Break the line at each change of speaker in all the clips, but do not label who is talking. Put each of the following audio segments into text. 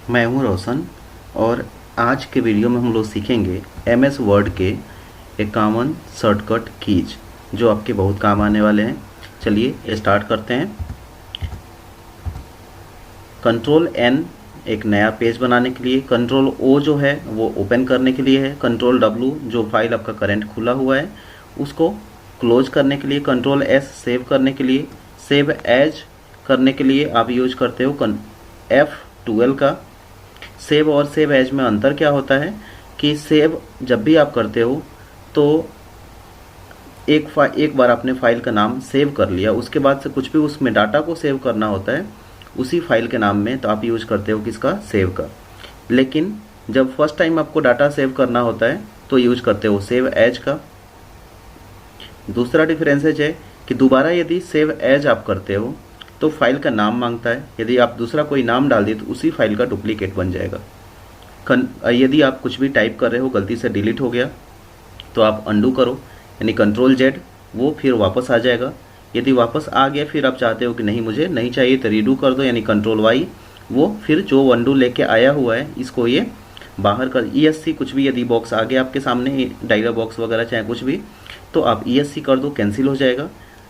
मैं हूं रोशन और आज के वीडियो में हम लोग सीखेंगे एमएस वर्ड के एक कॉमन शॉर्टकट कीज जो आपके बहुत काम आने वाले हैं। चलिए स्टार्ट करते हैं। कंट्रोल एन एक नया पेज बनाने के लिए, कंट्रोल ओ जो है वो ओपन करने के लिए है, कंट्रोल डब्ल्यू जो फाइल आपका करंट खुला हुआ है उसको क्लोज करने के लिए, कंट्रोल एस सेव करने के लिए, सेव एज करने के लिए आप यूज करते हो F12 का। सेव और सेव एज में अंतर क्या होता है कि सेव जब भी आप करते हो तो एक बार आपने फाइल का नाम सेव कर लिया, उसके बाद से कुछ भी उसमें डाटा को सेव करना होता है उसी फाइल के नाम में, तो आप यूज करते हो किसका, सेव का। लेकिन जब फर्स्ट टाइम आपको डाटा सेव करना होता है तो यूज करते हो सेव एज का। दूसरा डिफरेंसेज है कि दोबारा यदि सेव एज आप करते हो तो फाइल का नाम मांगता है, यदि आप दूसरा कोई नाम डाल दिए तो उसी फाइल का डुप्लीकेट बन जाएगा। यदि आप कुछ भी टाइप कर रहे हो गलती से डिलीट हो गया तो आप अंडू करो यानी कंट्रोल जेड, वो फिर वापस आ जाएगा। यदि वापस आ गया फिर आप चाहते हो कि नहीं मुझे नहीं चाहिए तो रीडू कर दो यानी कंट्रोल वाई, वो फिर जो अंडू लेके आया हुआ है इसको ये बाहर कर ESC कुछ भी यदि बॉक्स आ गया आपके सामने डायलॉग बॉक्स वगैरह चाहे कुछ भी तो आप ESC कर दो, कैंसिल हो जाएगा।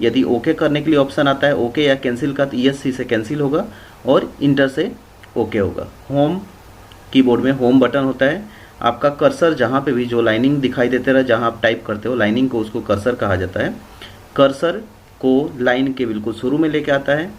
यदि ओके करने के लिए ऑप्शन आता है ओके या कैंसिल का तो ESC से कैंसिल होगा और इंटर से ओके होगा। होम कीबोर्ड में होम बटन होता है, आपका कर्सर जहाँ पे भी जो लाइनिंग दिखाई देते रहे जहाँ आप टाइप करते हो लाइनिंग को उसको कर्सर कहा जाता है। कर्सर को लाइन के बिल्कुल शुरू में लेके आता है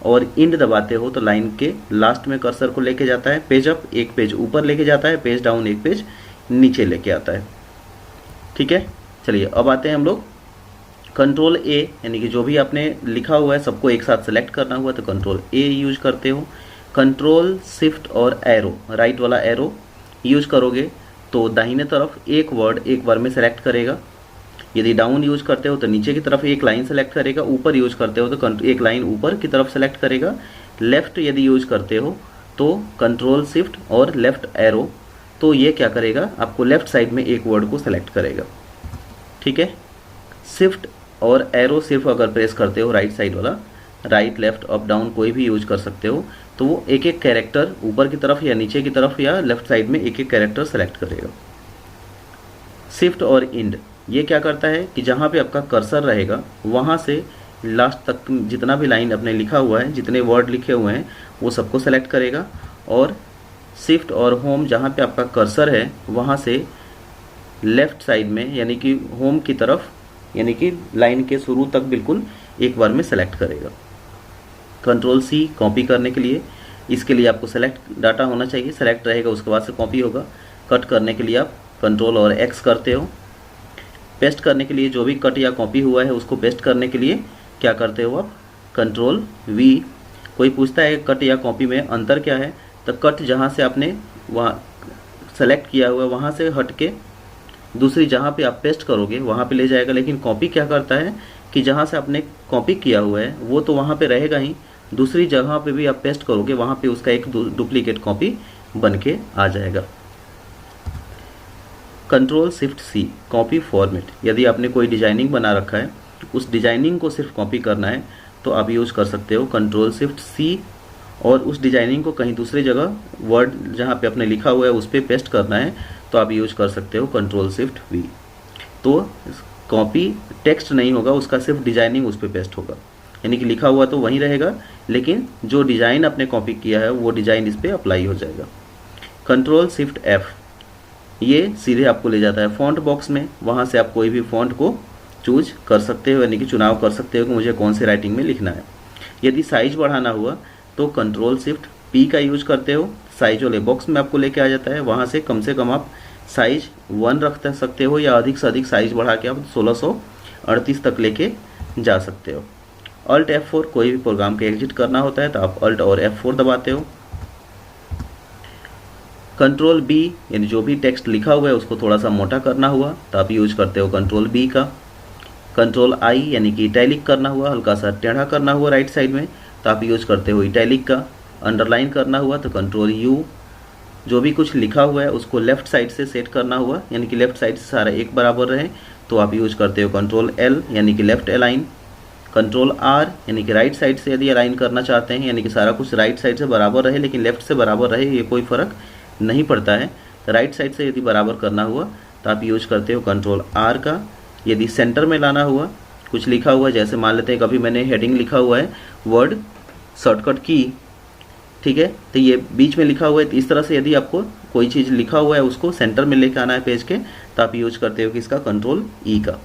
और इंड दबाते हो तो लाइन के लास्ट में कर्सर को लेके जाता है। पेज अप एक पेज ऊपर लेके जाता है, पेज डाउन एक पेज नीचे लेके आता है। ठीक है, चलिए अब आते हैं हम लोग कंट्रोल ए यानी कि जो भी आपने लिखा हुआ है सबको एक साथ सेलेक्ट करना हुआ तो कंट्रोल ए यूज करते हो। कंट्रोल शिफ्ट और एरो, राइट वाला एरो यूज करोगे तो दाहिने तरफ एक वर्ड एक बार में सेलेक्ट करेगा। यदि डाउन यूज करते हो तो नीचे की तरफ एक लाइन सेलेक्ट करेगा, ऊपर यूज करते हो तो एक लाइन ऊपर की तरफ सेलेक्ट करेगा। लेफ्ट यदि यूज करते हो तो कंट्रोल शिफ्ट और लेफ्ट एरो, तो ये क्या करेगा आपको लेफ्ट साइड में एक वर्ड को सेलेक्ट करेगा। ठीक है, शिफ्ट और एरो सिर्फ अगर प्रेस करते हो राइट साइड वाला, राइट लेफ्ट अप डाउन कोई भी यूज कर सकते हो, तो वो एक एक कैरेक्टर ऊपर की तरफ या नीचे की तरफ या लेफ्ट साइड में एक एक कैरेक्टर सेलेक्ट करेगा। शिफ्ट और इंड ये क्या करता है कि जहाँ पे आपका कर्सर रहेगा वहाँ से लास्ट तक जितना भी लाइन आपने लिखा हुआ है, जितने वर्ड लिखे हुए हैं वो सबको सेलेक्ट करेगा। और शिफ्ट और होम जहाँ पे आपका कर्सर है वहाँ से लेफ्ट साइड में यानी कि होम की तरफ यानी कि लाइन के शुरू तक बिल्कुल एक बार में सेलेक्ट करेगा। कंट्रोल सी कॉपी करने के लिए, इसके लिए आपको सेलेक्ट डाटा होना चाहिए, सेलेक्ट रहेगा उसके बाद से कॉपी होगा। कट करने के लिए आप कंट्रोल और एक्स करते हो। पेस्ट करने के लिए जो भी कट या कॉपी हुआ है उसको पेस्ट करने के लिए क्या करते हो आप, कंट्रोल वी। कोई पूछता है कट या कॉपी में अंतर क्या है, तो कट जहाँ से आपने वहाँ सेलेक्ट किया हुआ है वहाँ से हट के दूसरी जहाँ पे आप पेस्ट करोगे वहाँ पे ले जाएगा। लेकिन कॉपी क्या करता है कि जहाँ से आपने कॉपी किया हुआ है वो तो वहाँ पे रहेगा ही, दूसरी जगह पे भी आप पेस्ट करोगे वहाँ पे उसका एक डुप्लीकेट कॉपी बन के आ जाएगा। Control shift C copy format, यदि आपने कोई डिजाइनिंग बना रखा है उस डिजाइनिंग को सिर्फ कॉपी करना है तो आप यूज कर सकते हो कंट्रोल शिफ्ट सी, और उस डिजाइनिंग को कहीं दूसरी जगह वर्ड जहाँ पे आपने लिखा हुआ है उस पर पेस्ट करना है तो आप यूज कर सकते हो कंट्रोल शिफ्ट वी। तो कॉपी टेक्स्ट नहीं होगा उसका, सिर्फ डिजाइनिंग उस पर पेस्ट होगा, यानी कि लिखा हुआ तो वहीं रहेगा लेकिन जो डिजाइन आपने कॉपी किया है वो डिजाइन इस पर अप्लाई हो जाएगा। कंट्रोल शिफ्ट एफ ये सीधे आपको ले जाता है फॉन्ट बॉक्स में, वहाँ से आप कोई भी फॉन्ट को चूज कर सकते हो यानी कि चुनाव कर सकते हो कि मुझे कौन सी राइटिंग में लिखना है। यदि साइज बढ़ाना हुआ तो कंट्रोल शिफ्ट पी का यूज करते हो, साइज वाले बॉक्स में आपको लेके आ जाता है, वहाँ से कम आप साइज 1 रख सकते हो या अधिक से अधिक साइज बढ़ा के आप 1638 तक लेके जा सकते हो। अल्ट F4 कोई भी प्रोग्राम के एग्जिट करना होता है तो आप अल्ट और F4 दबाते हो। कंट्रोल बी यानी जो भी टेक्स्ट लिखा हुआ है उसको थोड़ा सा मोटा करना हुआ तो आप यूज करते हो कंट्रोल बी का। कंट्रोल आई यानी कि इटैलिक करना हुआ, हल्का सा टेढ़ा करना हुआ राइट साइड में तो आप यूज करते हो इटैलिक का। अंडरलाइन करना हुआ तो कंट्रोल यू, जो भी कुछ लिखा हुआ है उसको लेफ्ट साइड से सेट करना हुआ यानी कि लेफ्ट साइड से सारा एक बराबर रहे तो आप यूज करते हो कंट्रोल एल यानी कि लेफ्ट अलाइन। कंट्रोल आर यानी कि राइट साइड से यदि अलाइन करना चाहते हैं, यानी कि सारा कुछ राइट साइड से बराबर रहे लेकिन लेफ्ट से बराबर रहे, ये कोई फ़र्क नहीं पड़ता है। तो राइट साइड से यदि बराबर करना हुआ तो आप यूज करते हो कंट्रोल आर का। यदि सेंटर में लाना हुआ, कुछ लिखा हुआ है, जैसे मान लेते हैं कभी मैंने हेडिंग लिखा हुआ है वर्ड शॉर्टकट की, ठीक है, तो ये बीच में लिखा हुआ है। तो इस तरह से यदि आपको कोई चीज़ लिखा हुआ है उसको सेंटर में लेकर आना है पेज के, तो आप यूज करते हो कि इसका कंट्रोल ई का।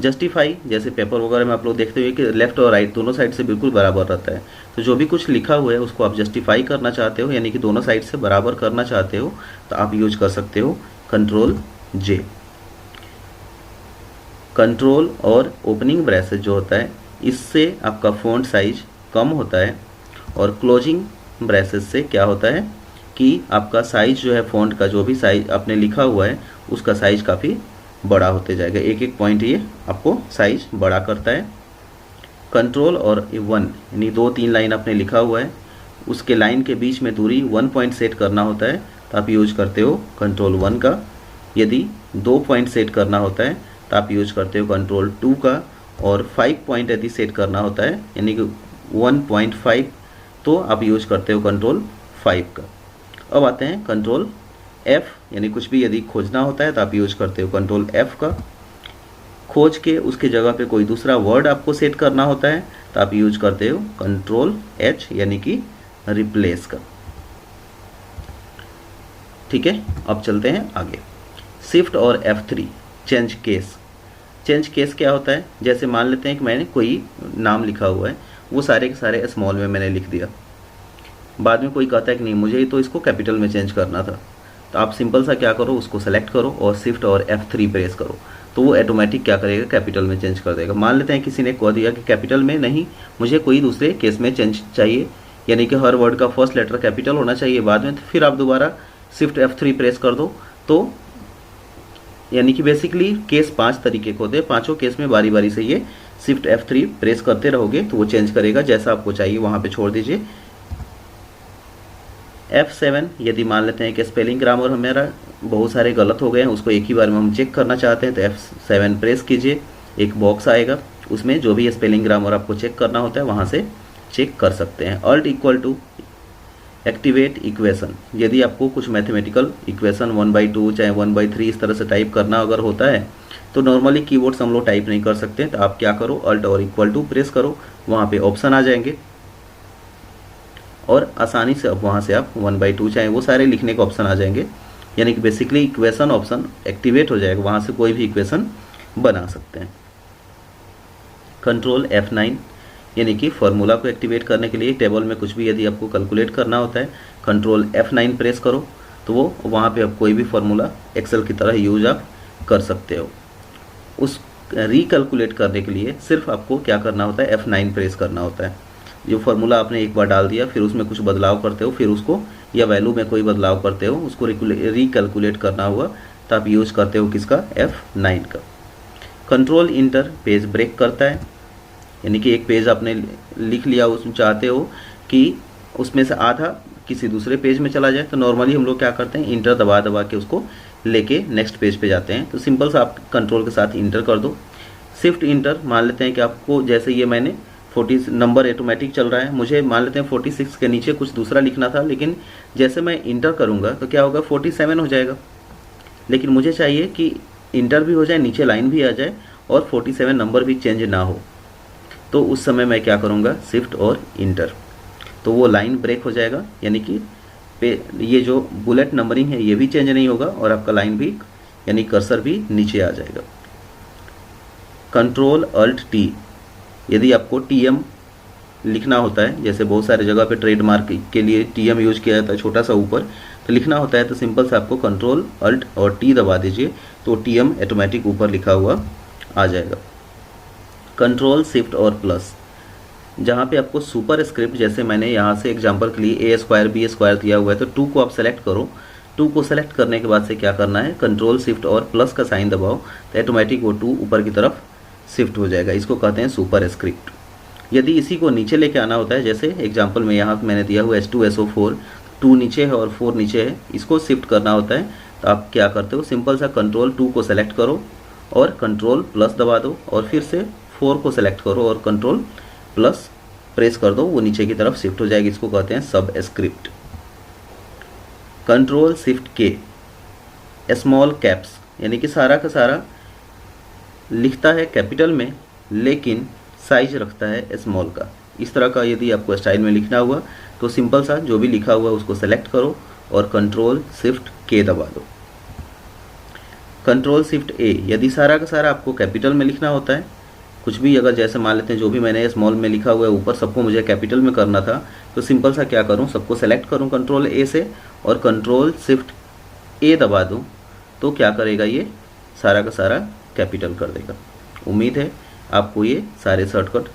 जस्टिफाई, जैसे पेपर वगैरह में आप लोग देखते हुए कि लेफ्ट और राइट दोनों साइड से बिल्कुल बराबर रहता है, तो जो भी कुछ लिखा हुआ है उसको आप जस्टिफाई करना चाहते हो, यानी कि दोनों साइड से बराबर करना चाहते हो, तो आप यूज कर सकते हो कंट्रोल जे। कंट्रोल और ओपनिंग ब्रेसेस जो होता है, इससे आपका फ़ॉन्ट साइज कम होता है, और क्लोजिंग ब्रेसेस से क्या होता है कि आपका साइज जो है फ़ॉन्ट का, जो भी साइज आपने लिखा हुआ है उसका साइज काफ़ी बड़ा होते जाएगा। एक एक पॉइंट ये आपको साइज बड़ा करता है। कंट्रोल और 1 यानी 2-3 लाइन आपने लिखा हुआ है, उसके लाइन के बीच में दूरी 1 पॉइंट सेट करना होता है, तो आप यूज करते हो कंट्रोल 1 का। यदि 2 पॉइंट सेट करना होता है तो आप यूज करते हो कंट्रोल 2 का, और 5 पॉइंट यदि सेट करना होता है यानी कि 1.5, तो आप यूज करते हो कंट्रोल 5 का। अब आते हैं कंट्रोल एफ, यानी कुछ भी यदि खोजना होता है तो आप यूज करते हो कंट्रोल एफ का। खोज के उसके जगह पे कोई दूसरा वर्ड आपको सेट करना होता है तो आप यूज करते हो कंट्रोल एच, यानी कि रिप्लेस का। ठीक है, अब चलते हैं आगे। शिफ्ट और F3 change case. Change case क्या होता है, जैसे मान लेते हैं कि मैंने कोई नाम लिखा हुआ है, वो सारे के सारे स्मॉल में मैंने लिख दिया, बाद में कोई कहता है कि नहीं मुझे तो इसको कैपिटल में चेंज करना था, तो आप सिंपल सा क्या करो, उसको सेलेक्ट करो और शिफ्ट और F3 प्रेस करो, तो वो ऑटोमेटिक क्या करेगा, कैपिटल में चेंज कर देगा। मान लेते हैं किसी ने कह दिया कि कैपिटल में नहीं, मुझे कोई दूसरे केस में चेंज चाहिए, यानी कि हर वर्ड का फर्स्ट लेटर कैपिटल होना चाहिए बाद में, तो फिर आप दोबारा शिफ्ट F3 प्रेस कर दो, तो यानी कि बेसिकली केस 5 तरीके के होते हैं, पांचों केस में बारी बारी से ये शिफ्ट F3 प्रेस करते रहोगे तो वो चेंज करेगा, जैसा आपको चाहिए वहाँ पे छोड़ दीजिए। F7 यदि मान लेते हैं कि स्पेलिंग ग्रामर हमारा बहुत सारे गलत हो गए हैं, उसको एक ही बार में हम चेक करना चाहते हैं, तो F7 प्रेस कीजिए, एक बॉक्स आएगा, उसमें जो भी स्पेलिंग ग्रामर आपको चेक करना होता है वहाँ से चेक कर सकते हैं। Alt equal to activate equation, यदि आपको कुछ मैथमेटिकल इक्वेशन 1/2 चाहे 1/3 इस तरह से टाइप करना अगर होता है, तो नॉर्मली कीबोर्ड्स हम लोग टाइप नहीं कर सकते, तो आप क्या करो, अल्ट और इक्वल टू प्रेस करो, वहाँ पे ऑप्शन आ जाएंगे और आसानी से अब वहाँ से आप 1/2 चाहे वो सारे लिखने का ऑप्शन आ जाएंगे, यानी कि बेसिकली इक्वेशन ऑप्शन एक्टिवेट हो जाएगा, वहाँ से कोई भी इक्वेशन बना सकते हैं। कंट्रोल F9 यानी कि फॉर्मूला को एक्टिवेट करने के लिए टेबल में कुछ भी यदि आपको कैलकुलेट करना होता है, कंट्रोल F9 प्रेस करो, तो वो वहाँ पे आप कोई भी फॉर्मूला एक्सेल की तरह यूज आप कर सकते हो। उस रिकैलकुलेट करने के लिए सिर्फ आपको क्या करना होता है, F9 प्रेस करना होता है। जो फार्मूला आपने एक बार डाल दिया, फिर उसमें कुछ बदलाव करते हो, फिर उसको या वैल्यू में कोई बदलाव करते हो, उसको रिकैलकुलेट करना हुआ तो आप यूज करते हो किसका, F9 का। कंट्रोल इंटर पेज ब्रेक करता है, यानी कि एक पेज आपने लिख लिया, उसमें चाहते हो कि उसमें से आधा किसी दूसरे पेज में चला जाए, तो नॉर्मली हम लोग क्या करते हैं, इंटर दबा दबा के उसको लेके नेक्स्ट पेज पे जाते हैं, तो सिंपल सा आप कंट्रोल के साथ इंटर कर दो। शिफ्ट इंटर, मान लेते हैं कि आपको जैसे ये मैंने 40 नंबर ऑटोमेटिक चल रहा है, मुझे मान लेते हैं 46 के नीचे कुछ दूसरा लिखना था, लेकिन जैसे मैं इंटर करूँगा तो क्या होगा, 47 हो जाएगा, लेकिन मुझे चाहिए कि इंटर भी हो जाए, नीचे लाइन भी आ जाए और 47 नंबर भी चेंज ना हो, तो उस समय मैं क्या करूँगा, शिफ्ट और इंटर, तो वो लाइन ब्रेक हो जाएगा, यानी कि ये जो बुलेट नंबरिंग है ये भी चेंज नहीं होगा और आपका लाइन भी यानी कर्सर भी नीचे आ जाएगा। कंट्रोल अल्ट टी, यदि आपको TM लिखना होता है, जैसे बहुत सारे जगह पे ट्रेडमार्क के लिए TM यूज किया जाता है छोटा सा ऊपर, तो लिखना होता है तो सिंपल से आपको कंट्रोल अल्ट और T दबा दीजिए, तो TM ऑटोमेटिक ऊपर लिखा हुआ आ जाएगा। कंट्रोल शिफ्ट और प्लस, जहाँ पे आपको सुपर स्क्रिप्ट, जैसे मैंने यहाँ से एग्जांपल के लिए A² B² दिया हुआ है, तो 2 को आप सेलेक्ट करो, 2 को सेलेक्ट करने के बाद से क्या करना है, कंट्रोल शिफ्ट और प्लस का साइन दबाओ, तो ऑटोमेटिक वो 2 ऊपर की तरफ शिफ्ट हो जाएगा, इसको कहते हैं सुपर स्क्रिप्ट। यदि इसी को नीचे लेके आना होता है, जैसे एग्जांपल में यहाँ मैंने दिया हुआ H2SO4, 2 नीचे है और 4 नीचे है, इसको शिफ्ट करना होता है, तो आप क्या करते हो, सिंपल सा कंट्रोल 2 को सेलेक्ट करो और कंट्रोल प्लस दबा दो और फिर से 4 को सेलेक्ट करो और कंट्रोल प्लस प्रेस कर दो, वो नीचे की तरफ शिफ्ट हो जाएगी। इसको कहते हैं सब स्क्रिप्ट। कंट्रोल शिफ्ट के, स्मॉल कैप्स, यानी कि सारा का सारा लिखता है कैपिटल में लेकिन साइज रखता है स्मॉल का। इस तरह का यदि आपको स्टाइल में लिखना हुआ तो सिंपल सा जो भी लिखा हुआ है उसको सेलेक्ट करो और कंट्रोल शिफ्ट के दबा दो। कंट्रोल शिफ्ट ए, यदि सारा का सारा आपको कैपिटल में लिखना होता है, कुछ भी अगर जैसे मान लेते हैं जो भी मैंने स्मॉल में लिखा हुआ है ऊपर सबको मुझे कैपिटल में करना था, तो सिंपल सा क्या करूं, सबको सेलेक्ट करूं कंट्रोल ए से और कंट्रोल शिफ्ट ए दबा दूं, तो क्या करेगा ये सारा का सारा कैपिटल कर देगा। उम्मीद है आपको ये सारे शॉर्टकट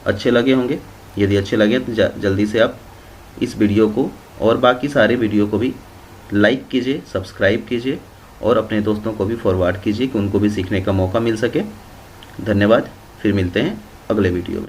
अच्छे लगे होंगे। यदि अच्छे लगे तो जल्दी से आप इस वीडियो को और बाकी सारे वीडियो को भी लाइक कीजिए, सब्सक्राइब कीजिए और अपने दोस्तों को भी फॉरवर्ड कीजिए कि उनको भी सीखने का मौका मिल सके। धन्यवाद, फिर मिलते हैं अगले वीडियो में।